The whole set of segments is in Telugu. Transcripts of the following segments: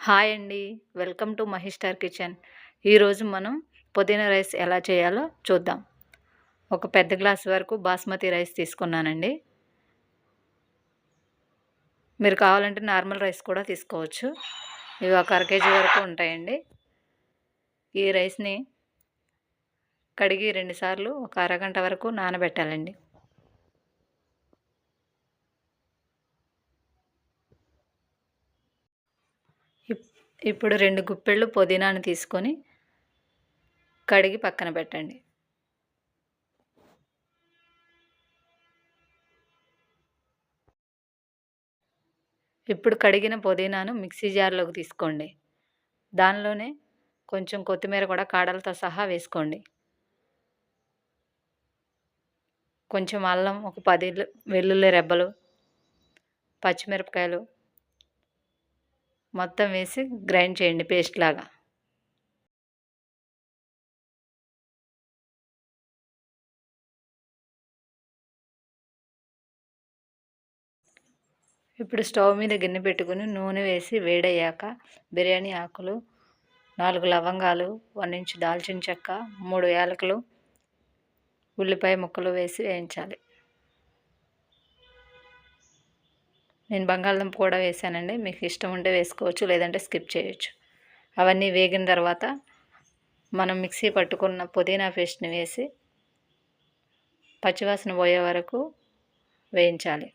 హాయ్ అండి. Welcome to Mahi star kitchen. ఈరోజు మనం పుదీనా రైస్ ఎలా చేయాలో చూద్దాం. ఒక పెద్ద గ్లాస్ వరకు బాస్మతి రైస్ తీసుకున్నానండి. మీరు కావాలంటే నార్మల్ రైస్ కూడా తీసుకోవచ్చు. ఇవి ఒక అర కేజీ వరకు ఉంటాయండి. ఈ రైస్ని కడిగి 2 సార్లు ఒక అరగంట వరకు నానబెట్టాలండి. ఇప్పుడు 2 గుప్పెళ్ళు పుదీనాను తీసుకొని కడిగి పక్కన పెట్టండి. ఇప్పుడు కడిగిన పుదీనాను మిక్సీ జార్‌లోకి తీసుకోండి. దానిలోనే కొంచెం కొత్తిమీర కూడా కాడలతో సహా వేసుకోండి. కొంచెం అల్లం, ఒక 10 వెల్లుల్లి రెబ్బలు, పచ్చిమిరపకాయలు మొత్తం వేసి గ్రైండ్ చేయండి పేస్ట్ లాగా. ఇప్పుడు స్టవ్ మీద గిన్నె పెట్టుకుని నూనె వేసి వేడయ్యాక బిర్యానీ ఆకులు, 4 లవంగాలు, 1 ఇంచు దాల్చిన చెక్క, 3 యాలకులు, ఉల్లిపాయ ముక్కలు వేసి వేయించాలి. నేను బంగాళదుంప కూడా వేసానండి. మీకు ఇష్టం ఉంటే వేసుకోవచ్చు, లేదంటే స్కిప్ చేయొచ్చు. అవన్నీ వేగిన తర్వాత మనం మిక్సీ పట్టుకున్న పుదీనా పేస్ట్ని వేసి పచ్చివాసన పోయే వరకు వేయించాలి.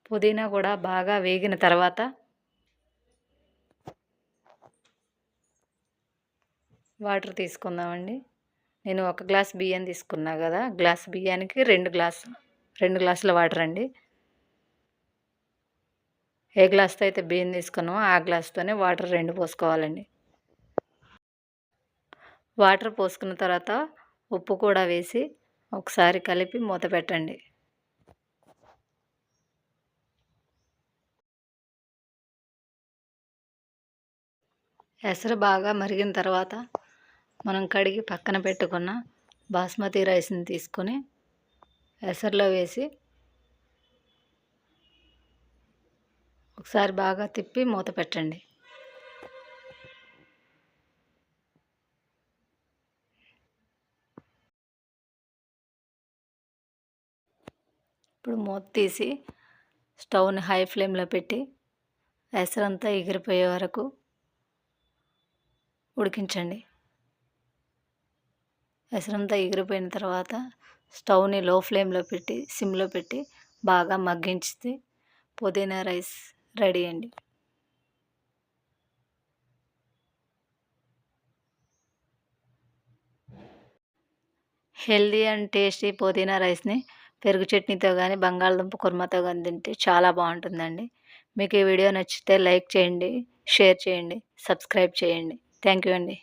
పుదీనా కూడా బాగా వేగిన తర్వాత వాటర్ తీసుకుందామండి. నేను 1 గ్లాస్ బియ్యం తీసుకున్నా కదా, గ్లాస్ బియ్యానికి 2 గ్లాసుల వాటర్ అండి. ఏ గ్లాస్తో అయితే బియ్యం తీసుకున్నామో ఆ గ్లాస్తోనే వాటర్ 2 పోసుకోవాలండి. వాటర్ పోసుకున్న తర్వాత ఉప్పు కూడా వేసి ఒకసారి కలిపి మూత పెట్టండి. ఎసరు బాగా మరిగిన తర్వాత మనం కడిగి పక్కన పెట్టుకున్న బాస్మతి రైస్ని తీసుకొని ఎసరులో వేసి ఒకసారి బాగా తిప్పి మూత పెట్టండి. ఇప్పుడు మూత తీసి స్టవ్ని హై ఫ్లేమ్లో పెట్టి ఎసరంతా ఎగిరిపోయే వరకు ఉడికించండి. ఎసరంతా ఎగిరిపోయిన తర్వాత స్టవ్ని లో ఫ్లేమ్లో పెట్టి సిమ్లో పెట్టి బాగా మగ్గించితే పుదీనా రైస్ రెడీ అండి. హెల్దీ అండ్ టేస్టీ పుదీనా రైస్ని పెరుగు చట్నీతో కానీ బంగాళదుంప కుర్మాతో కానీ తింటే చాలా బాగుంటుందండి. మీకు ఈ వీడియో నచ్చితే లైక్ చేయండి, షేర్ చేయండి, సబ్స్క్రైబ్ చేయండి. థ్యాంక్ యూ అండి.